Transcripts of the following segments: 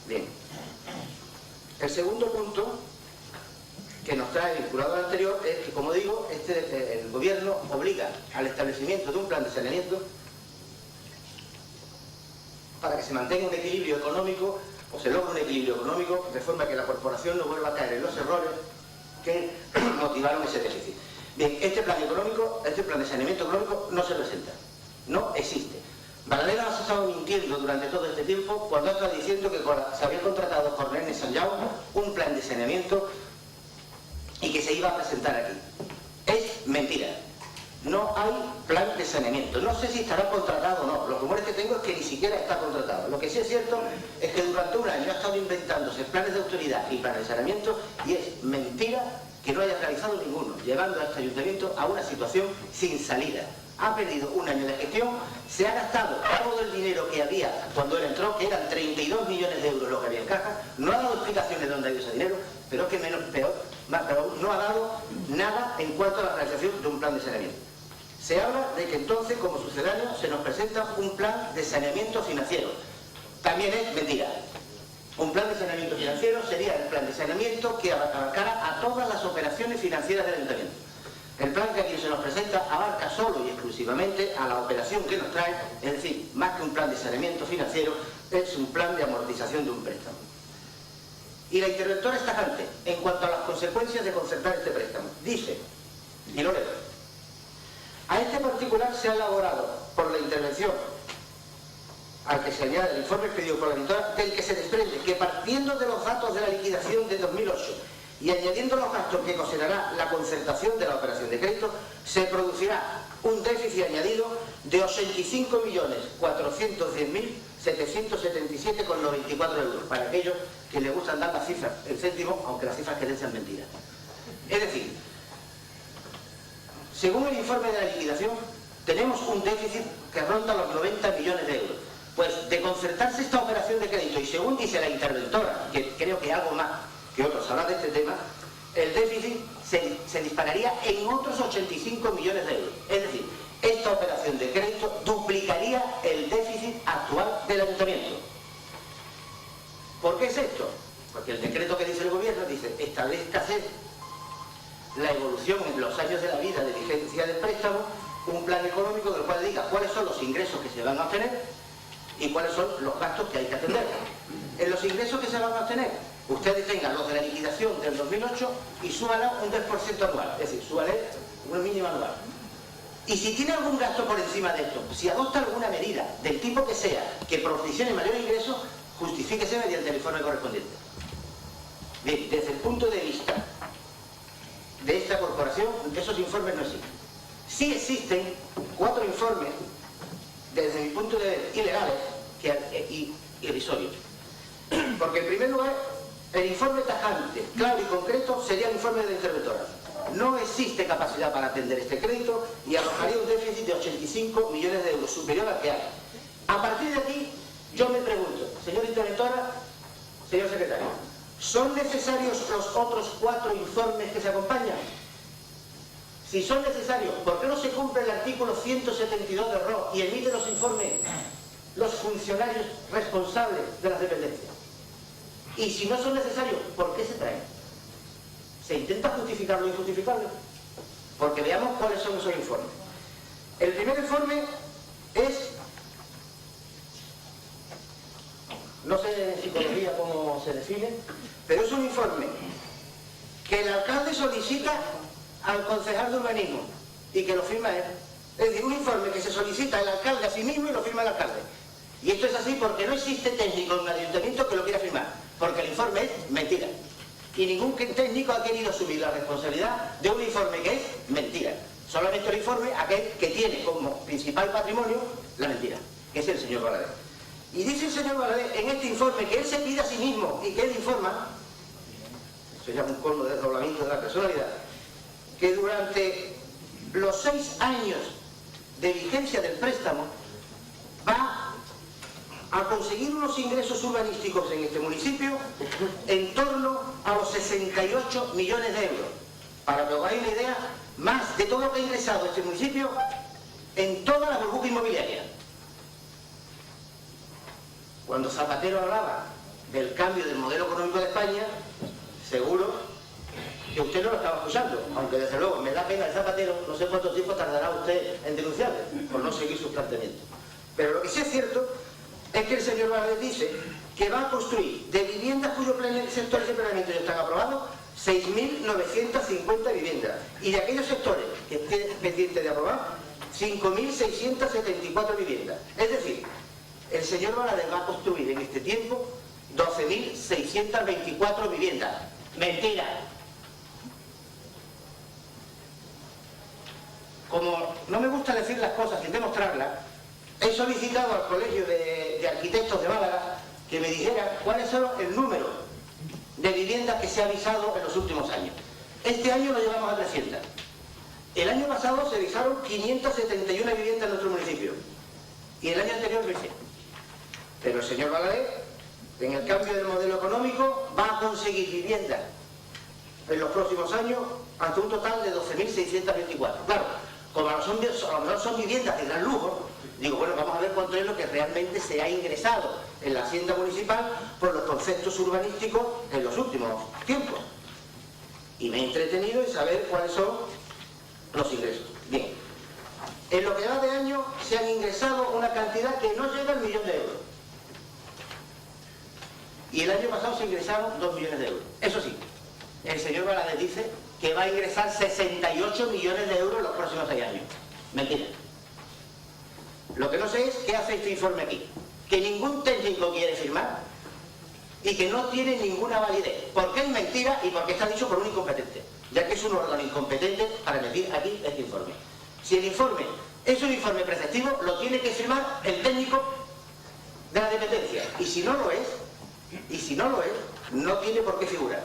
Bien. El segundo punto que nos trae vinculado al anterior es que, como digo, el gobierno obliga al establecimiento de un plan de saneamiento para que se mantenga un equilibrio económico o se logre un equilibrio económico de forma que la corporación no vuelva a caer en los errores que motivaron ese déficit. Bien, este plan de saneamiento económico no se presenta, no existe. Baladera nos ha estado mintiendo durante todo este tiempo cuando ha estado diciendo que se había contratado por René Sanjau un plan de saneamiento y que se iba a presentar aquí. Es mentira. No hay plan de saneamiento. No sé si estará contratado o no. Los rumores que tengo es que ni siquiera está contratado. Lo que sí es cierto es que durante un año ha estado inventándose planes de autoridad y planes de saneamiento y es mentira que no haya realizado ninguno, llevando a este ayuntamiento a una situación sin salida. Ha perdido un año de gestión, se ha gastado todo el dinero que había cuando él entró, que eran 32 millones de euros lo que había en caja, no ha dado explicaciones de dónde ha ido ese dinero, pero es que peor, no ha dado nada en cuanto a la realización de un plan de saneamiento. Se habla de que entonces, como sucedáneo, se nos presenta un plan de saneamiento financiero. También es mentira. Un plan de saneamiento financiero sería el plan de saneamiento que abarcara a todas las operaciones financieras del ayuntamiento. El plan que aquí se nos presenta abarca solo y exclusivamente a la operación que nos trae, es decir, más que un plan de saneamiento financiero, es un plan de amortización de un préstamo. Y la interventora es tajante en cuanto a las consecuencias de concertar este préstamo. Dice, y lo leo, a este particular se ha elaborado por la intervención al que se añade el informe expedido por la editora, del que se desprende que partiendo de los datos de la liquidación de 2008 y añadiendo los gastos que considerará la concertación de la operación de crédito, se producirá un déficit añadido de 85.410.777,94 euros, para aquellos que les gustan dar las cifras en céntimos, aunque las cifras que den sean mentiras. Es decir, según el informe de la liquidación, tenemos un déficit que ronda los 90 millones de euros. Pues de concertarse esta operación de crédito, y según dice la interventora, que creo que algo más que otros hablan de este tema, el déficit se dispararía en otros 85 millones de euros. Es decir, esta operación de crédito duplicaría el déficit actual del ayuntamiento. ¿Por qué es esto? Porque el decreto que dice el gobierno dice, establezcase la evolución en los años de la vida de vigencia del préstamo, un plan económico del cual diga cuáles son los ingresos que se van a obtener y cuáles son los gastos que hay que atender. En los ingresos que se van a obtener, ustedes tengan los de la liquidación del 2008 y súbanla un 10% anual, es decir, súbanle una mínima anual. Y si tiene algún gasto por encima de esto, si adopta alguna medida del tipo que sea que propicione mayor ingreso, justifíquese mediante el informe correspondiente. Bien, desde el punto de vista de esta corporación, esos informes no existen. Sí existen 4 informes, desde mi punto de vista, ilegales y irrisorios. Porque en primer lugar, el informe tajante, claro y concreto, sería el informe de la interventora. No existe capacidad para atender este crédito y arrojaría un déficit de 85 millones de euros, superior al que hay. A partir de aquí, yo me pregunto, señora interventora, señor secretario, ¿son necesarios los otros 4 informes que se acompañan? Si son necesarios, ¿por qué no se cumple el artículo 172 del RO y emiten los informes los funcionarios responsables de las dependencias? Y si no son necesarios, ¿por qué se traen? Se intenta justificar lo injustificable. Porque veamos cuáles son esos informes. El primer informe es, no sé en psicología cómo se define, pero es un informe que el alcalde solicita al concejal de urbanismo y que lo firma él. Es decir, un informe que se solicita el alcalde a sí mismo y lo firma el alcalde. Y esto es así porque no existe técnico en el ayuntamiento que lo quiera firmar, porque el informe es mentira. Y ningún técnico ha querido asumir la responsabilidad de un informe que es mentira. Solamente el informe aquel que tiene como principal patrimonio la mentira, que es el señor Balaguer. Y dice el señor Balaguer en este informe que él se pide a sí mismo y que él informa, eso ya es un colmo de desdoblamiento de la personalidad, que durante los 6 años de vigencia del préstamo va a conseguir unos ingresos urbanísticos en este municipio en torno a los 68 millones de euros. Para que os hagáis una idea, más de todo lo que ha ingresado este municipio en toda la burbuja inmobiliaria. Cuando Zapatero hablaba del cambio del modelo económico de España, seguro que usted no lo estaba escuchando, aunque desde luego me da pena el Zapatero, no sé cuánto tiempo tardará usted en denunciarle por no seguir sus planteamientos. Pero lo que sí es cierto es que el señor Valadez dice que va a construir de viviendas cuyos sectores de planeamiento ya están aprobados 6.950 viviendas, y de aquellos sectores que estén pendientes de aprobar 5.674 viviendas. Es decir, el señor Valadez va a construir en este tiempo 12.624 viviendas. Mentira. Como no me gusta decir las cosas sin demostrarlas, he solicitado al Colegio de Arquitectos de Málaga que me dijera cuáles son el número de viviendas que se ha avisado en los últimos años. Este año lo llevamos a 300. El año pasado se avisaron 571 viviendas en nuestro municipio y el año anterior 1.100. Pero el señor Valadez, en el cambio del modelo económico, va a conseguir viviendas en los próximos años hasta un total de 12.624. Claro, como a lo mejor son viviendas de gran lujo, digo, bueno, vamos a ver cuánto es lo que realmente se ha ingresado en la hacienda municipal por los conceptos urbanísticos en los últimos tiempos. Y me he entretenido en saber cuáles son los ingresos. Bien, en lo que va de año se han ingresado una cantidad que no llega al 1.000.000 de euros. Y el año pasado se ingresaron 2 millones de euros. Eso sí, el señor Valadez dice que va a ingresar 68 millones de euros en los próximos 6 años. Mentira. Lo que no sé es qué hace este informe aquí, que ningún técnico quiere firmar y que no tiene ninguna validez, porque es mentira y porque está dicho por un incompetente, ya que es un órgano incompetente para emitir aquí este informe. Si el informe es un informe preceptivo, lo tiene que firmar el técnico de la dependencia, y si no lo es, no tiene por qué figurar.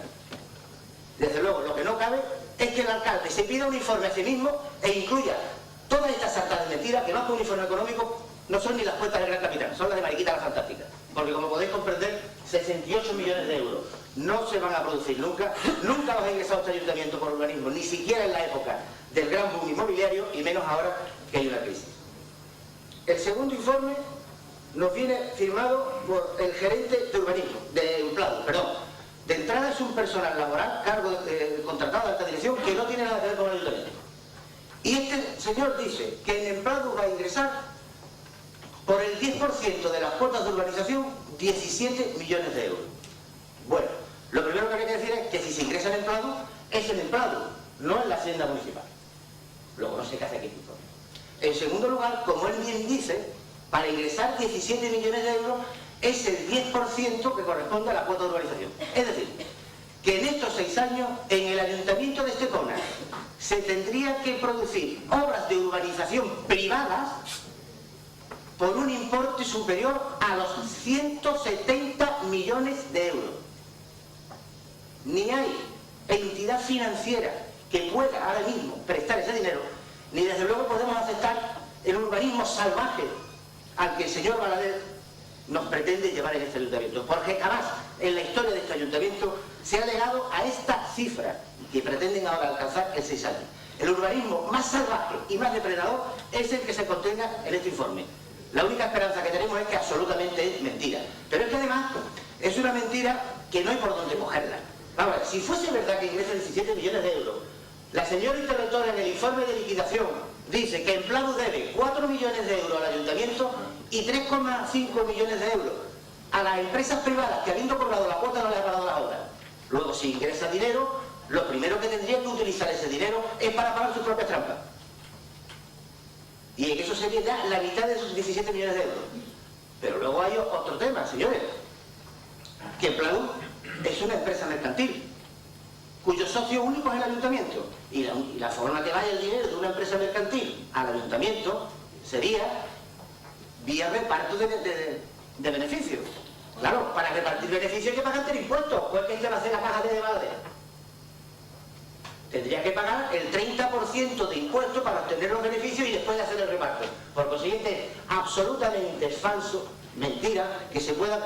Desde luego, lo que no cabe es que el alcalde se pida un informe a sí mismo e incluya todas estas sartas de mentiras, que más que un informe económico no son ni las cuentas del Gran Capitán, son las de Mariquita la Fantástica. Porque como podéis comprender, 68 millones de euros no se van a producir nunca. Nunca va a ingresar a este ayuntamiento por urbanismo, ni siquiera en la época del gran boom inmobiliario, y menos ahora que hay una crisis. El segundo informe nos viene firmado por el gerente de urbanismo, de Pladu, perdón. De entrada es un personal laboral, contratado de alta dirección, que no tiene nada que ver con el ayuntamiento. Y este señor dice que en Pladu va a ingresar por el 10% de las cuotas de urbanización 17 millones de euros. Bueno, lo primero que hay que decir es que si se ingresa en Pladu, es en Pladu, no en la hacienda municipal. Luego no sé qué hace aquí. En segundo lugar, como él bien dice, para ingresar 17 millones de euros es el 10% que corresponde a la cuota de urbanización. Es decir, que en estos 6 años, en el ayuntamiento de Estepona, se tendría que producir obras de urbanización privadas por un importe superior a los 170 millones de euros. Ni hay entidad financiera que pueda ahora mismo prestar ese dinero, ni desde luego podemos aceptar el urbanismo salvaje al que el señor Valadez nos pretende llevar en este ayuntamiento, porque jamás en la historia de este ayuntamiento se ha llegado a esta cifra que pretenden ahora alcanzar en 6 años. El urbanismo más salvaje y más depredador es el que se contenga en este informe. La única esperanza que tenemos es que absolutamente es mentira. Pero es que además es una mentira que no hay por dónde cogerla. Vamos a ver, si fuese verdad que ingresan 17 millones de euros, la señora interventora en el informe de liquidación dice que en Pladu debe 4 millones de euros al ayuntamiento y 3,5 millones de euros a las empresas privadas que, habiendo cobrado la cuota, no les ha pagado la obra. Luego, si ingresa dinero, lo primero que tendría que utilizar ese dinero es para pagar sus propias trampas. Y en eso sería ya la mitad de esos 17 millones de euros. Pero luego hay otro tema, señores, que Pladu es una empresa mercantil cuyo socio único es el ayuntamiento, y la forma que vaya el dinero de una empresa mercantil al ayuntamiento sería vía reparto de beneficios. Claro, para repartir beneficios hay que pagar impuestos, pues que va a hacer la caja de Valadez. Tendría que pagar el 30% de impuestos para obtener los beneficios y después de hacer el reparto. Por consiguiente, absolutamente falso, mentira, que se pueda